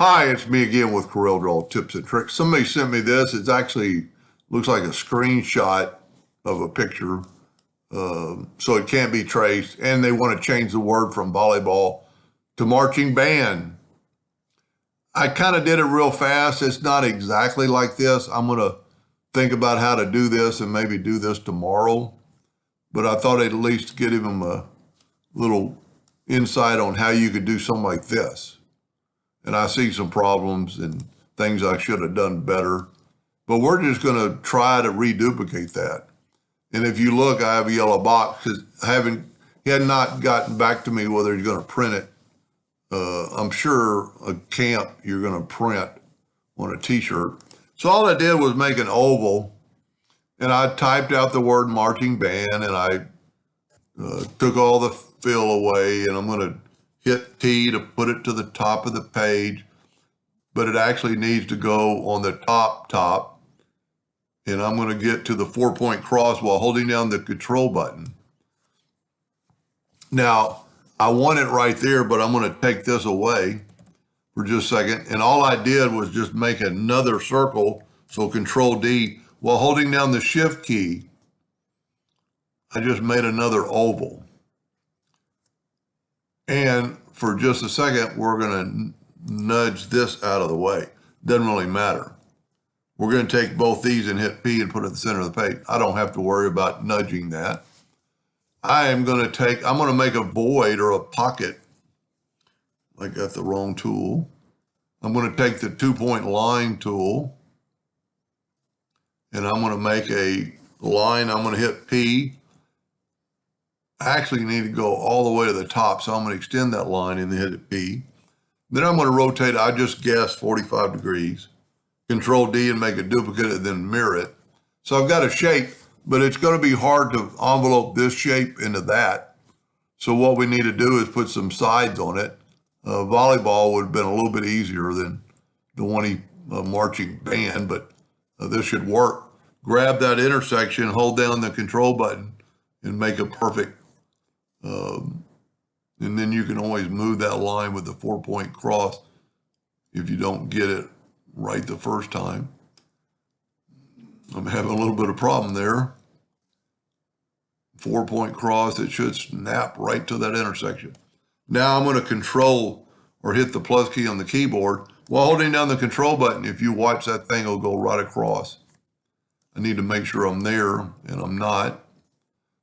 Hi, it's me again with CorelDraw Tips and Tricks. Somebody sent me this. It's actually looks like a screenshot of a picture, so it can't be traced. And they want to change the word from volleyball to marching band. I kind of did it real fast. It's not exactly like this. I'm going to think about how to do this and maybe do this tomorrow. But I thought I'd at least give them a little insight on how you could do something like this. And I see some problems and things I should have done better. But we're just going to try to reduplicate that. And if you look, I have a yellow box because he had not gotten back to me whether he's going to print it. I'm sure a camp you're going to print on a t-shirt. So all I did was make an oval, and I typed out the word marching band, and I took all the fill away, and I'm going to hit T to put it to the top of the page, but it actually needs to go on the top, and I'm going to get to the 4-point cross while holding down the control button. Now, I want it right there, but I'm going to take this away for just a second, and all I did was just make another circle, so Control D, while holding down the Shift key, I just made another oval. And for just a second, we're going to nudge this out of the way. Doesn't really matter. We're going to take both these and hit P and put it in the center of the page. I don't have to worry about nudging that. I'm going to make a void or a pocket. I got the wrong tool. I'm going to take the 2-point line tool, and I'm going to make a line. I'm going to hit P. I actually need to go all the way to the top, so I'm going to extend that line and then hit P. Then I'm going to rotate, I just guessed 45 degrees. Control D and make a duplicate and then mirror it. So I've got a shape, but it's going to be hard to envelope this shape into that. So what we need to do is put some sides on it. Volleyball would have been a little bit easier than the one marching band, but this should work. Grab that intersection, hold down the control button, and make a perfect. And then you can always move that line with the 4-point cross if you don't get it right the first time. I'm having a little bit of problem there. 4-point cross, it should snap right to that intersection. Now I'm going to control or hit the plus key on the keyboard while holding down the control button. If you watch, that thing will go right across. I need to make sure I'm there, and I'm not.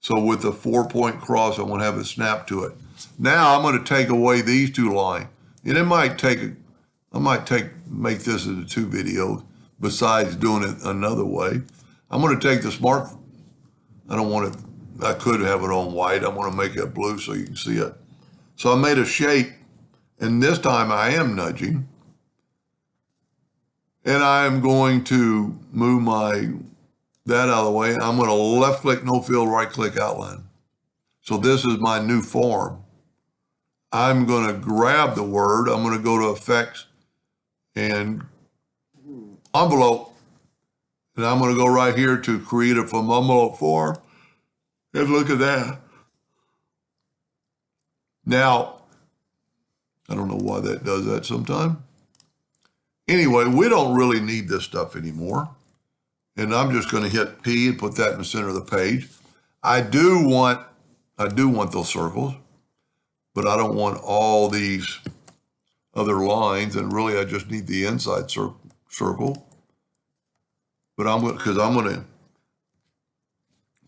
So with the 4-point cross, I want to have a snap to it. Now I'm going to take away these two lines. And it might make this into 2 videos besides doing it another way. I'm going to take the I could have it on white. I want to make it blue so you can see it. So I made a shape, and this time I am nudging. And I am going to move that out of the way. I'm going to left click, no fill, right click outline. So this is my new form. I'm going to grab the word. I'm going to go to effects and envelope. And I'm going to go right here to create a from envelope form. And look at that. Now, I don't know why that does that sometime. Anyway, we don't really need this stuff anymore. And I'm just going to hit P and put that in the center of the page. I do want those circles, but I don't want all these other lines. And really, I just need the inside circle. But I'm going to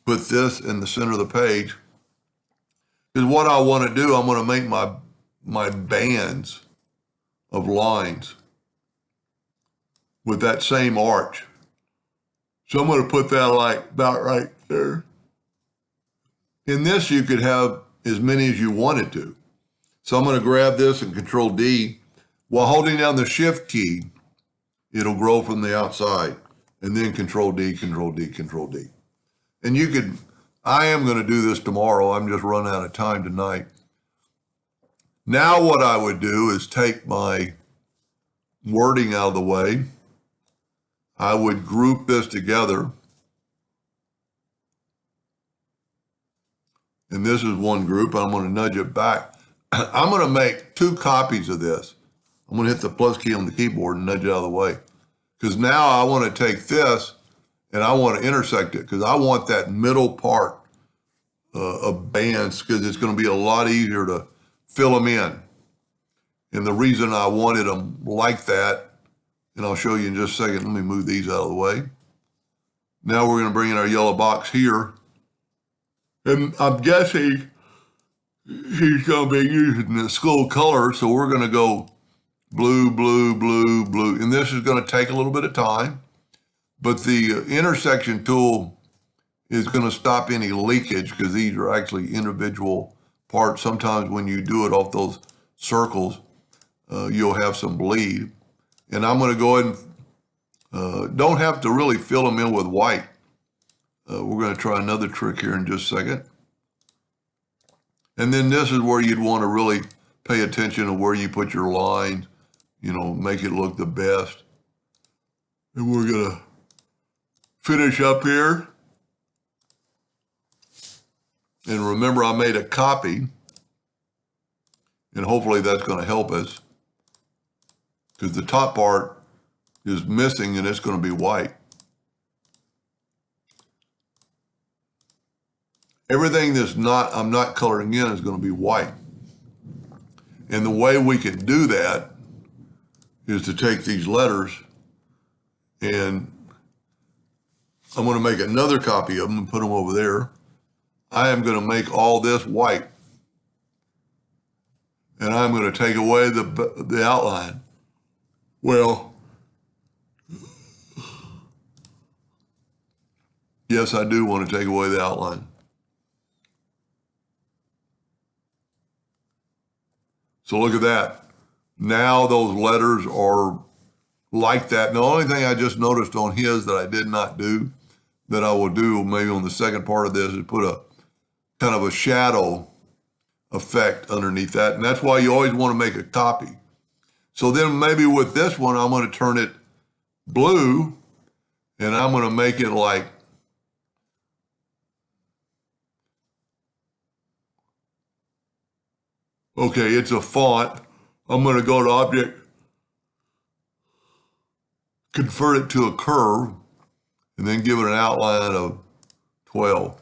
put this in the center of the page. Because what I want to do, I'm going to make my bands of lines with that same arch. So I'm going to put that like about right there. In this, you could have as many as you wanted to. So I'm going to grab this and Control D. While holding down the Shift key, it'll grow from the outside. And then Control D, Control D, Control D. And I am going to do this tomorrow. I'm just running out of time tonight. Now what I would do is take my wording out of the way. I would group this together. And this is one group. I'm going to nudge it back. I'm going to make 2 copies of this. I'm going to hit the plus key on the keyboard and nudge it out of the way. Because now I want to take this and I want to intersect it because I want that middle part of bands because it's going to be a lot easier to fill them in. And the reason I wanted them like that, and I'll show you in just a second. Let me move these out of the way. Now we're going to bring in our yellow box here. And I'm guessing he's going to be using the school color. So we're going to go blue, blue, blue, blue. And this is going to take a little bit of time. But the intersection tool is going to stop any leakage because these are actually individual parts. Sometimes when you do it off those circles, you'll have some bleed. And I'm going to go ahead and don't have to really fill them in with white. We're going to try another trick here in just a second. And then this is where you'd want to really pay attention to where you put your lines, make it look the best. And we're going to finish up here. And remember, I made a copy. And hopefully that's going to help us. Because the top part is missing and it's going to be white. Everything I'm not coloring in is going to be white. And the way we can do that is to take these letters and I'm going to make another copy of them and put them over there. I am going to make all this white. And I'm going to take away the outline. Well, yes, I do want to take away the outline. So look at that. Now those letters are like that. And the only thing I just noticed on his that I did not do, that I will do maybe on the second part of this, is put a kind of a shadow effect underneath that. And that's why you always want to make a copy. So then maybe with this one, I'm going to turn it blue and I'm going to make it like, okay, it's a font. I'm going to go to Object, convert it to a curve, and then give it an outline of 12.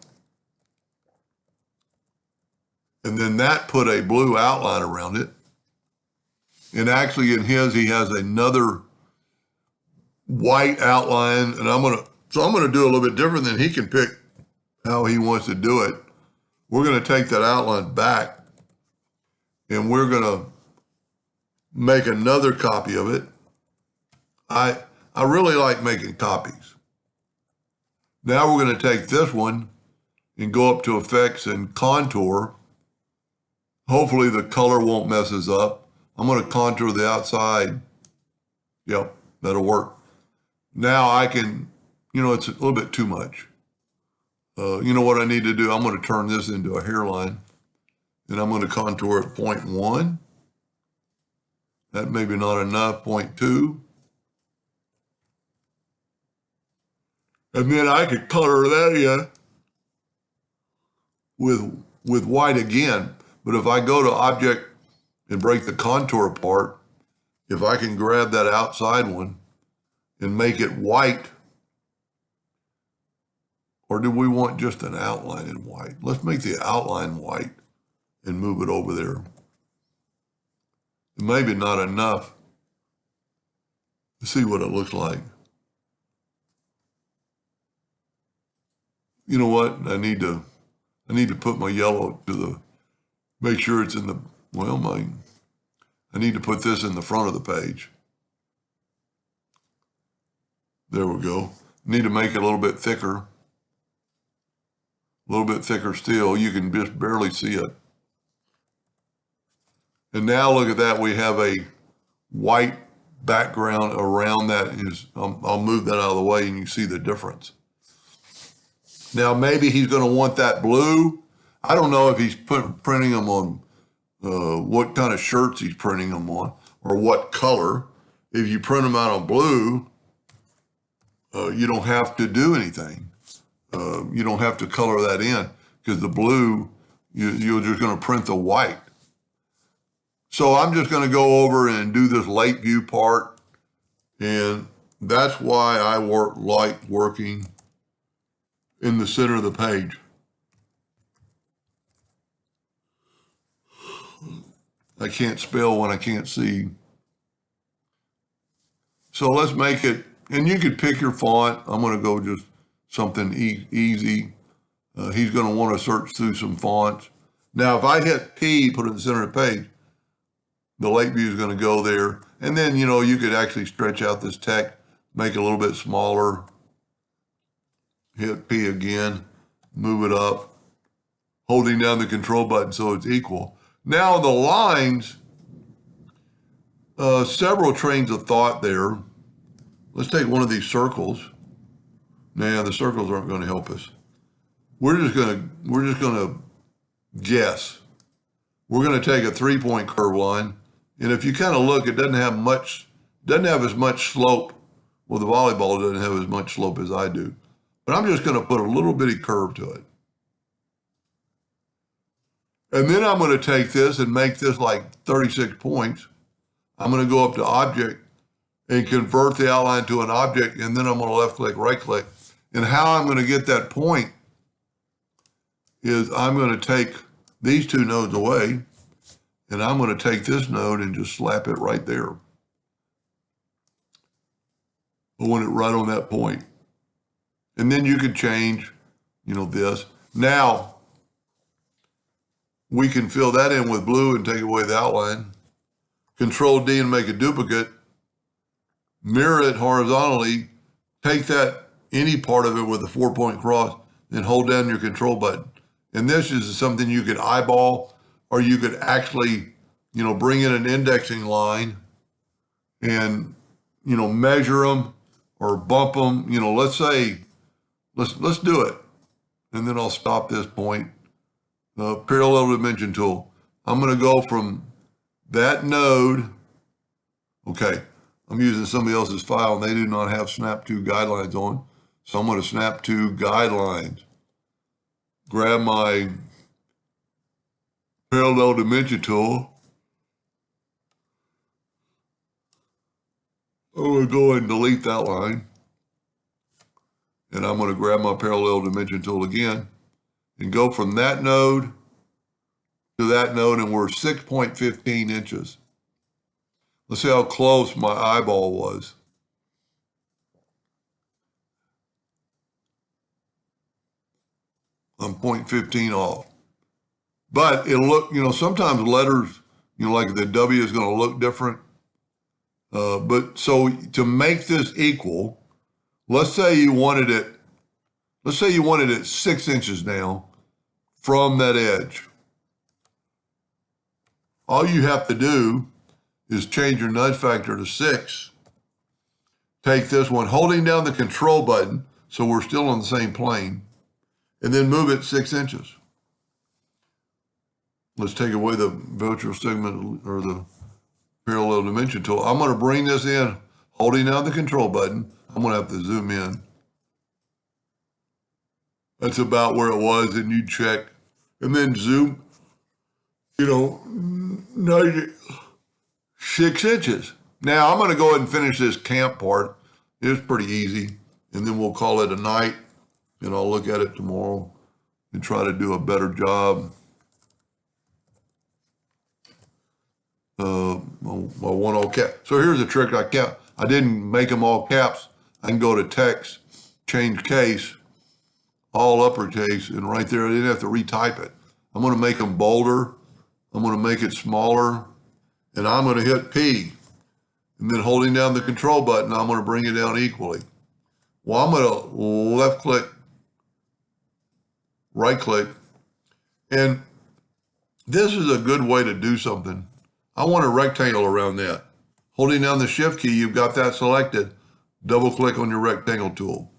And then that put a blue outline around it. And actually in his, he has another white outline. And I'm going to do a little bit different than he can pick how he wants to do it. We're going to take that outline back and we're going to make another copy of it. I really like making copies. Now we're going to take this one and go up to Effects and Contour. Hopefully the color won't mess us up. I'm going to contour the outside. Yep, that'll work. Now I can, it's a little bit too much. You know what I need to do? I'm going to turn this into a hairline. And I'm going to contour at 0.1. That may be not enough, 0.2. And then I could color that in with white again. But if I go to Object and break the contour apart, if I can grab that outside one and make it white, or do we want just an outline in white? Let's make the outline white and move it over there. Maybe not enough. Let's see what it looks like. You know what? I need to put my yellow make sure it's in the, I need to put this in the front of the page. There we go. Need to make it a little bit thicker. A little bit thicker still. You can just barely see it. And now look at that. We have a white background around that. I'll move that out of the way and you see the difference. Now, maybe he's going to want that blue. I don't know if he's printing them on what kind of shirts he's printing them on or what color. If you print them out on blue, you don't have to do anything. You don't have to color that in because the blue, you're just going to print the white. So I'm just going to go over and do this late view part. And that's why I like working in the center of the page. I can't spell when I can't see. So let's make it, and you could pick your font. I'm going to go just something easy. He's going to want to search through some fonts. Now, if I hit P, put it in the center of the page, the late view is going to go there. And then, you know, you could actually stretch out this text, make it a little bit smaller. Hit P again, move it up, holding down the control button so it's equal. Now the lines, several trains of thought there. Let's take one of these circles. Nah, the circles aren't going to help us. We're just going to guess. We're going to take a 3-point curve line. And if you kind of look, it doesn't have as much slope. Well, the volleyball doesn't have as much slope as I do. But I'm just going to put a little bitty curve to it. And then I'm going to take this and make this like 36 points. I'm going to go up to Object and convert the outline to an object. And then I'm going to left click, right click. And how I'm going to get that point is I'm going to take these two nodes away. And I'm going to take this node and just slap it right there. I want it right on that point. And then you could change, you know, this. Now, we can fill that in with blue and take away the outline. Control D and make a duplicate. Mirror it horizontally. Take that, any part of it with a 4-point cross, and hold down your control button. And this is something you could eyeball, or you could actually, you know, bring in an indexing line and, you know, measure them or bump them. You know, let's say, let's do it. And then I'll stop this point. Parallel dimension tool. I'm going to go from that node. Okay, I'm using somebody else's file and they do not have snap to guidelines on. So I'm going to snap to guidelines. Grab my parallel dimension tool. I'm going to go and delete that line. And I'm going to grab my parallel dimension tool again and go from that node to that node, and we're 6.15 inches. Let's see how close my eyeball was. I'm 0.15 off. But it'll look, you know, sometimes letters, you know, like the W is going to look different. But so to make this equal, let's say you wanted it 6 inches now from that edge. All you have to do is change your nudge factor to 6. Take this one, holding down the control button, so we're still on the same plane, and then move it 6 inches. Let's take away the virtual segment or the parallel dimension tool. I'm going to bring this in, holding down the control button. I'm going to have to zoom in. That's about where it was, and you check, and then zoom, you know, 6 inches. Now I'm going to go ahead and finish this camp part. It's pretty easy, and then we'll call it a night, and I'll look at it tomorrow and try to do a better job. I want all caps. So here's a trick. I didn't make them all caps. I can go to text, change case, all uppercase, and right there, I didn't have to retype it. I'm going to make them bolder. I'm going to make it smaller, and I'm going to hit P. And then holding down the control button, I'm going to bring it down equally. Well, I'm going to left click, right click, and this is a good way to do something. I want a rectangle around that. Holding down the shift key, you've got that selected. Double click on your rectangle tool.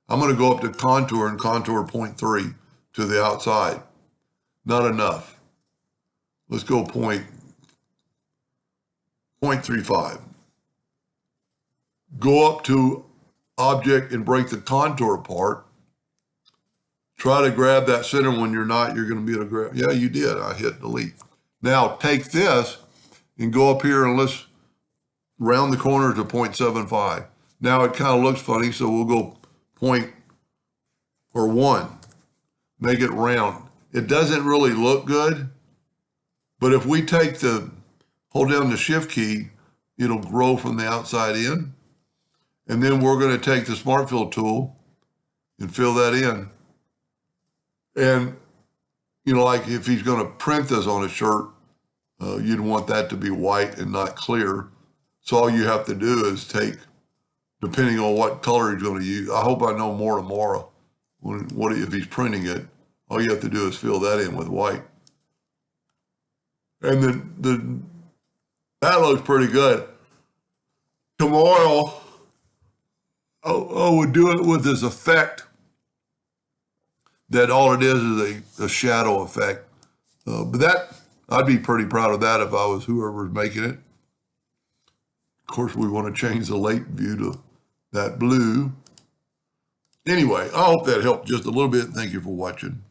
I'm going to go up to contour and contour 0.3 to the outside. Not enough. Let's go 0.35. Go up to object and break the contour apart. Try to grab that center. When you're not, you're going to be able to grab. Yeah, you did. I hit delete. Now take this and go up here and let's round the corner to 0.75. Now it kind of looks funny, so we'll go 1, make it round. It doesn't really look good, but if we hold down the shift key, it'll grow from the outside in. And then we're going to take the Smart Fill tool and fill that in. And, you know, like if he's going to print this on a shirt, you'd want that to be white and not clear. So all you have to do is take, depending on what color he's going to use. I hope I know more tomorrow. If he's printing it, all you have to do is fill that in with white. And then that looks pretty good. Tomorrow, I would do it with this effect that all it is a shadow effect. But that, I'd be pretty proud of that if I was whoever's making it. Of course, we want to change the late view to that blue. Anyway, I hope that helped just a little bit. Thank you for watching.